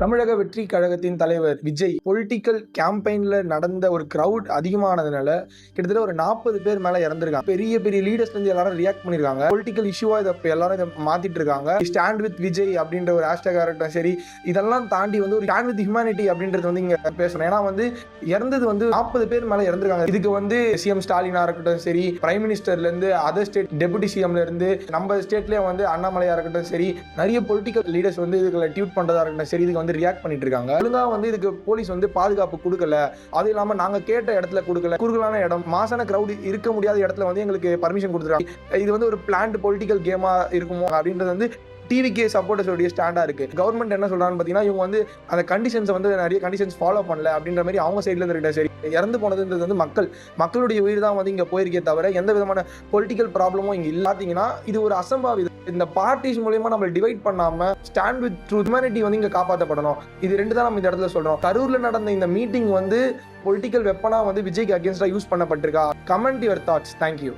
தமிழக வெற்றி கழகத்தின் தலைவர் விஜய் பொலிட்டிக்கல் கேம்பெயின்ல நடந்த ஒரு கிரவுட் அதிகமானதுனால கிட்டத்தட்ட ஒரு 40 பேர் மேல இறந்திருக்காங்க. பெரிய பெரிய லீடர்ஸ் வந்து எல்லாரும் ரியாக்ட் பண்ணிருக்காங்க. பொலிட்டிக்கல் இஷ்யூவா இதை எல்லாரும் இதை மாத்திட்டு இருக்காங்க. ஸ்டாண்ட் வித் விஜய் அப்படின்ற ஒரு ஹேஷ்டேக் இருக்கட்டும், சரி இதெல்லாம் தாண்டி வந்து ஒரு ஸ்டாண்ட் வித் ஹியூமனிட்டி அப்படின்றது வந்து இங்க பேசணும். ஏன்னா வந்து இறந்தது வந்து 40 பேர் மேல இறந்திருக்காங்க. இதுக்கு வந்து சிஎம் ஸ்டாலினா இருக்கட்டும் சரி, பிரைம் மினிஸ்டர்ல இருந்து அதர் ஸ்டேட் டெபுட்டி சிஎம்ல இருந்து நம்ம ஸ்டேட்லயே வந்து அண்ணாமலையா இருக்கட்டும் சரி, நிறைய பொலிட்டிக்கல் லீடர்ஸ் வந்து இதுக்கு டியூட் பண்றதா இருக்கட்டும் சரி, இதுக்கு வந்து ரியாக்ட் பண்ணிட்டு இருக்காங்க. ஒழுங்கா வந்து இதுக்கு போலீஸ் வந்து பாதுகாப்பு கொடுக்கல, அது இல்லாம நாங்க கேட்ட இடத்துல கொடுக்கல, குறுகலான இடம் மாசான கிரவுட் இருக்க முடியாத இடத்துல வந்து எங்களுக்கு பர்மிஷன் கொடுத்துருக்காங்க. இது வந்து ஒரு பிளான்ட் பொலிட்டிக்கல் கேமா இருக்குமோ அப்படின்றது வந்து டிவிகே சப்போர்ட்டர்ஸோடைய ஸ்டாண்டா இருக்கு. கவர்மெண்ட் என்ன சொல்றாங்கன்னு பார்த்தீங்கன்னா, இவங்க வந்து அந்த கண்டிஷன்ஸ் வந்து நிறைய கண்டிஷன்ஸ் ஃபாலோ பண்ணல அப்படின்ற மாதிரி அவங்க சைட்ல இருந்து சரி. இறந்து போனதுன்றது வந்து மக்களுடைய உயிர் தான் வந்து இங்க போயிருக்கே தவிர எந்த விதமான பொலிட்டிக்கல் ப்ராப்ளமும் இங்க இல்லாதீங்கன்னா இது ஒரு அசம்பாவிதம். இந்த பார்ட்டிஸ் மூலமா நம்ம டிவைட் பண்ணாம ஸ்டாண்ட் வித் ஹியூமனிட்டி வந்து இங்க காப்பாற்றப்படணும். இது ரெண்டு தான் நம்ம இந்த இடத்துல சொல்றோம். கரூர்ல நடந்த இந்த மீட்டிங் வந்து பொலிட்டிக்கல் வெப்பனா வந்து விஜய்க்கு அகேன்ஸ்டா யூஸ் பண்ணப்பட்டிருக்கா? Comment your thoughts. தேங்க்யூ.